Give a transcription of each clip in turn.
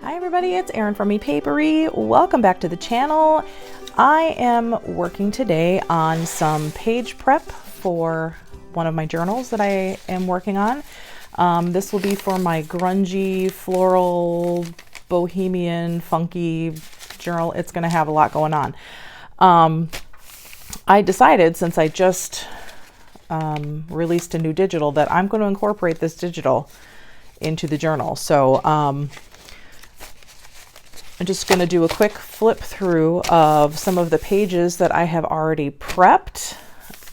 Hi everybody, it's Erin from Epapery. Welcome back to the channel. I am working today on some page prep for one of my journals that I am working on. This will be for my grungy, floral, bohemian, funky journal. It's going to have a lot going on. I decided, since I just released a new digital, that I'm going to incorporate this digital into the journal. So I'm just going to do a quick flip through of some of the pages that I have already prepped.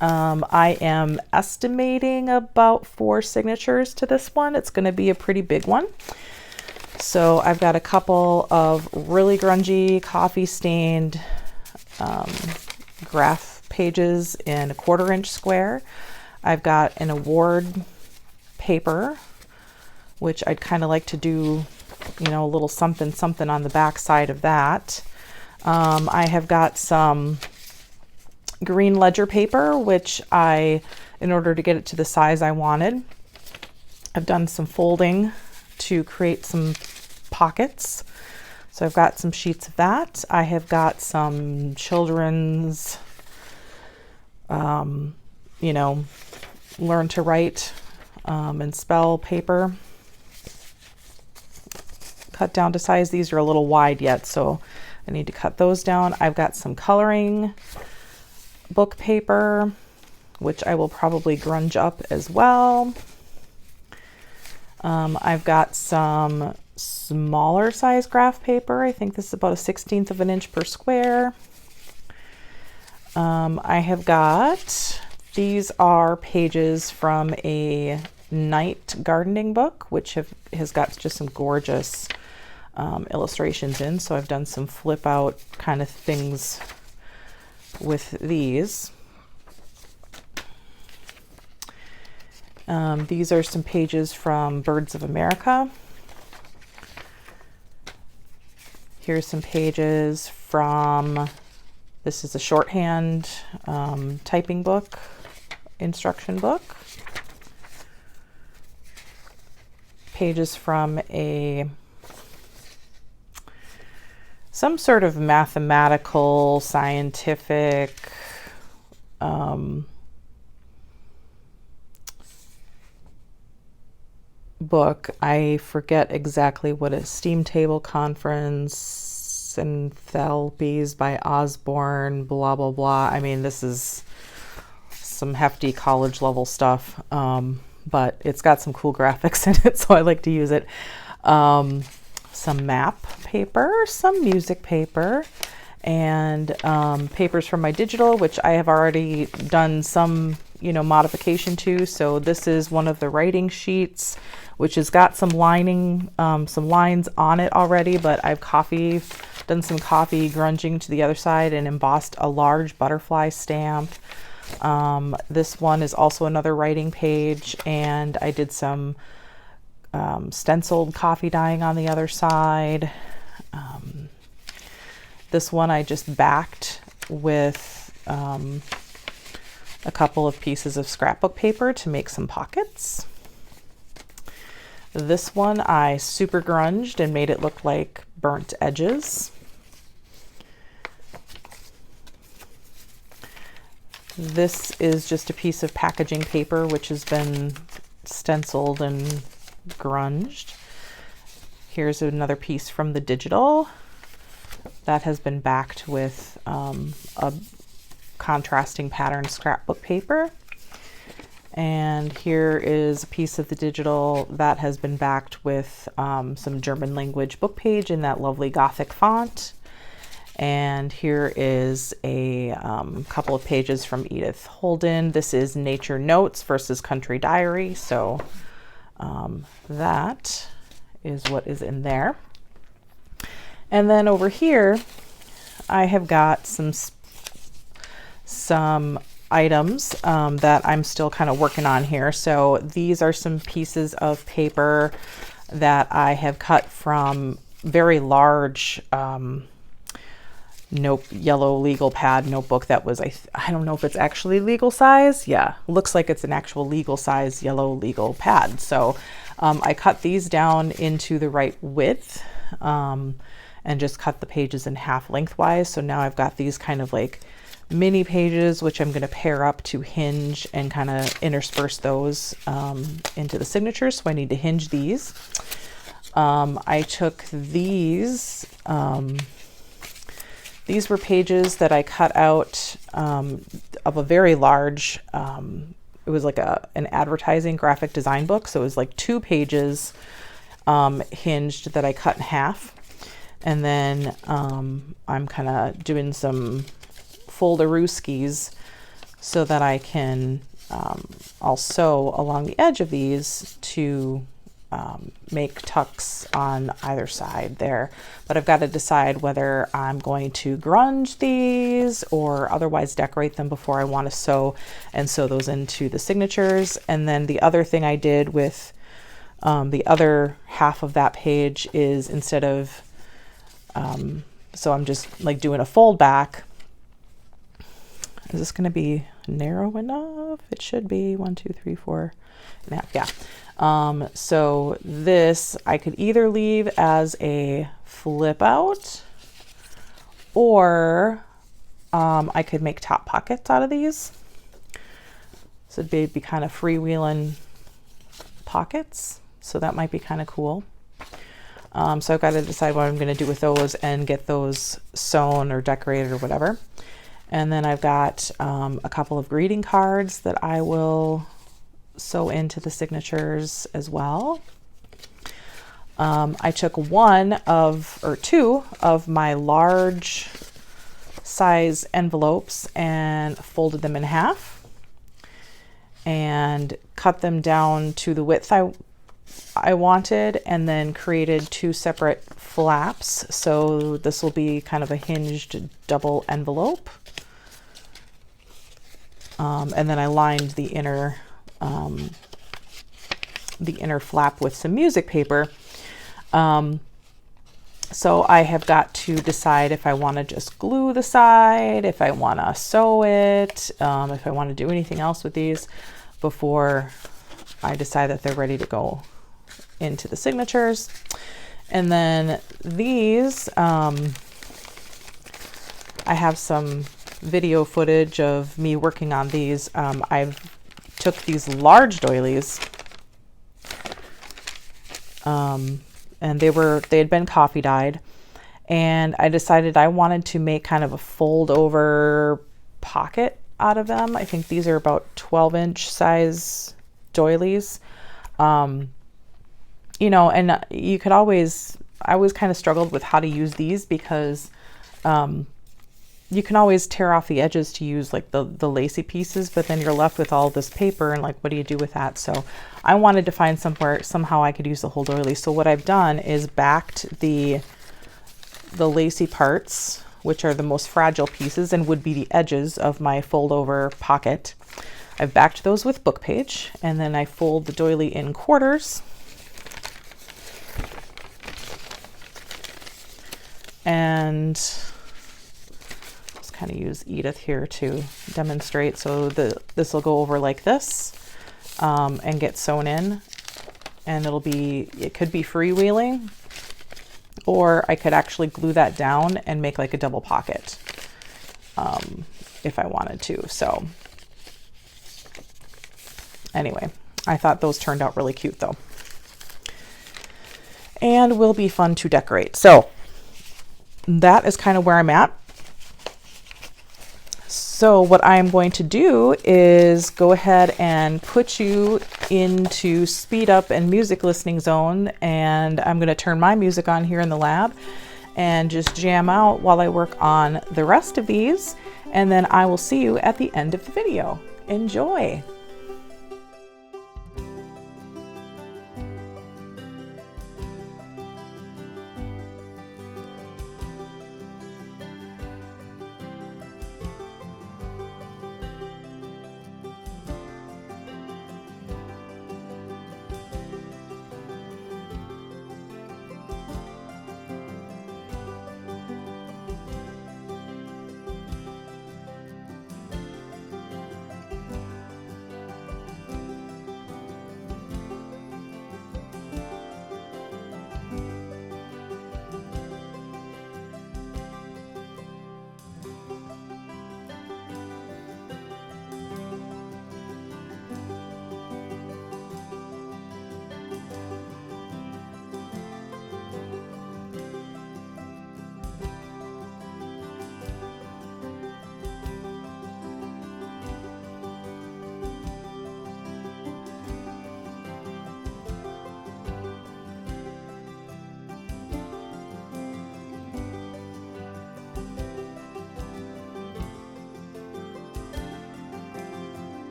I am estimating about 4 signatures to this one. It's going to be a pretty big one. So I've got a couple of really grungy, coffee stained graph pages in a 1/4 inch square. I've got an award paper, which I'd kind of like to do, you know, a little something something on the back side of that. I have got some green ledger paper, which in order to get it to the size I wanted, I've done some folding to create some pockets. So I've got some sheets of that. I have got some children's, you know, learn to write and spell paper, cut down to size. These are a little wide yet, so I need to cut those down. I've got some coloring book paper, which I will probably grunge up as well. I've got some smaller size graph paper. I think this is about 1/16 of an inch per square. I have got, these are pages from a night gardening book, which has got just some gorgeous illustrations in. So I've done some flip out kind of things with these. These are some pages from Birds of America. Here's some pages from, this is a shorthand typing book, instruction book. Pages from some sort of mathematical, scientific, book. I forget exactly what it is. Steam Table Conference, Enthalpies by Osborne, blah, blah, blah. I mean, this is some hefty college level stuff, but it's got some cool graphics in it, so I like to use it. Some map paper, some music paper, and papers from my digital, which I have already done some, you know, modification to. So this is one of the writing sheets, which has got some lining, some lines on it already, but I've done some coffee grunging to the other side and embossed a large butterfly stamp. This one is also another writing page, and I did some stenciled coffee dyeing on the other side. This one I just backed with a couple of pieces of scrapbook paper to make some pockets. This one I super grunged and made it look like burnt edges. This is just a piece of packaging paper which has been stenciled and grunged. Here's another piece from the digital that has been backed with a contrasting pattern scrapbook paper. And here is a piece of the digital that has been backed with some German language book page in that lovely Gothic font. And here is a couple of pages from Edith Holden. This is Nature Notes versus Country Diary. So that is what is in there. And then over here, I have got some items that I'm still kind of working on here. So these are some pieces of paper that I have cut from very large yellow legal pad notebook that was, I don't know if it's actually legal size. Yeah, looks like it's an actual legal size yellow legal pad. So I cut these down into the right width and just cut the pages in half lengthwise. So now I've got these kind of like mini pages, which I'm going to pair up to hinge and kind of intersperse those into the signatures. So I need to hinge these. I took these. These were pages that I cut out of a very large, it was like an advertising graphic design book. So it was like 2 pages hinged that I cut in half. And then I'm kind of doing some folderooskies so that I can I'll sew along the edge of these to make tucks on either side there. But I've got to decide whether I'm going to grunge these or otherwise decorate them before I want to sew those into the signatures. And then the other thing I did with the other half of that page is instead of so I'm just like doing a fold back. Is this going to be narrow enough? It should be 1, 2, 3, 4. Yeah. So this I could either leave as a flip out, or I could make top pockets out of these. So it'd be kind of freewheeling pockets. So that might be kind of cool. So I've got to decide what I'm going to do with those and get those sewn or decorated or whatever. And then I've got a couple of greeting cards that I will sew into the signatures as well. I took 2 of my large size envelopes and folded them in half and cut them down to the width I wanted, and then created 2 separate flaps. So this will be kind of a hinged double envelope. And then I lined the inner flap with some music paper. So I have got to decide if I want to just glue the side, if I want to sew it, if I want to do anything else with these before I decide that they're ready to go into the signatures. And then these, I have some video footage of me working on these. I've took these large doilies, and they had been coffee dyed, and I decided I wanted to make kind of a fold over pocket out of them. I think these are about 12-inch size doilies. You know, and you could always, I always kind of struggled with how to use these because you can always tear off the edges to use like the lacy pieces, but then you're left with all this paper and like, what do you do with that? So I wanted to find somehow I could use the whole doily. So what I've done is backed the lacy parts, which are the most fragile pieces and would be the edges of my fold over pocket. I've backed those with book page, and then I fold the doily in quarters. And just kind of use Edith here to demonstrate. So this will go over like this and get sewn in, and it could be freewheeling, or I could actually glue that down and make like a double pocket if I wanted to. So anyway, I thought those turned out really cute though, and will be fun to decorate. So that is kind of where I'm at. So what I'm going to do is go ahead and put you into speed up and music listening zone, and I'm going to turn my music on here in the lab and just jam out while I work on the rest of these, and then I will see you at the end of the video. Enjoy!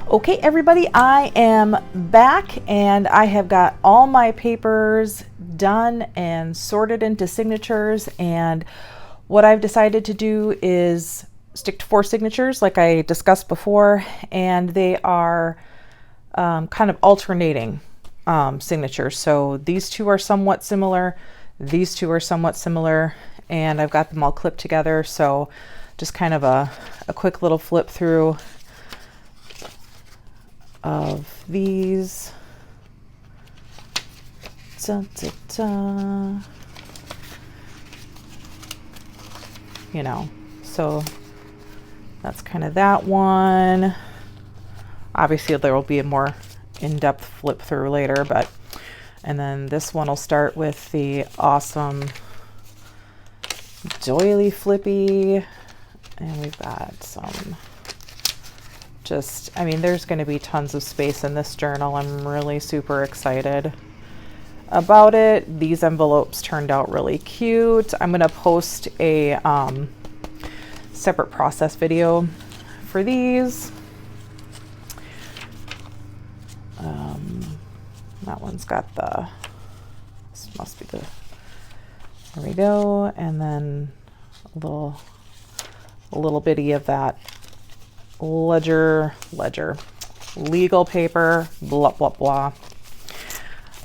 Okay, everybody, I am back and I have got all my papers done and sorted into signatures, and what I've decided to do is stick to 4 signatures like I discussed before, and they are kind of alternating signatures. So these 2 are somewhat similar, these 2 are somewhat similar, and I've got them all clipped together. So just kind of a quick little flip through of these. Dun, dun, dun. You know, so that's kind of that one. Obviously there will be a more in-depth flip through later, but, and then this one will start with the awesome doily flippy, and we've got some just, I mean, there's going to be tons of space in this journal. I'm really super excited about it. These envelopes turned out really cute. I'm going to post a separate process video for these. That one's got the, this must be the, there we go. And then a little bitty of that ledger, legal paper, blah, blah, blah.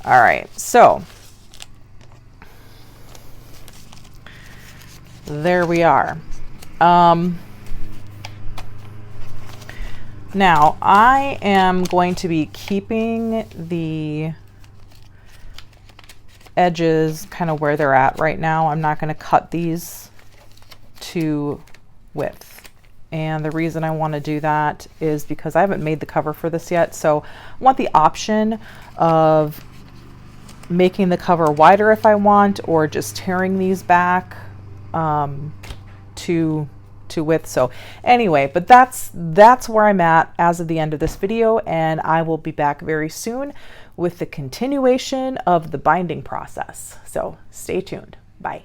All right, so there we are. Now I am going to be keeping the edges kind of where they're at right now. I'm not going to cut these to width. And the reason I want to do that is because I haven't made the cover for this yet. So I want the option of making the cover wider if I want, or just tearing these back to width. So anyway, but that's where I'm at as of the end of this video, and I will be back very soon with the continuation of the binding process. So stay tuned. Bye.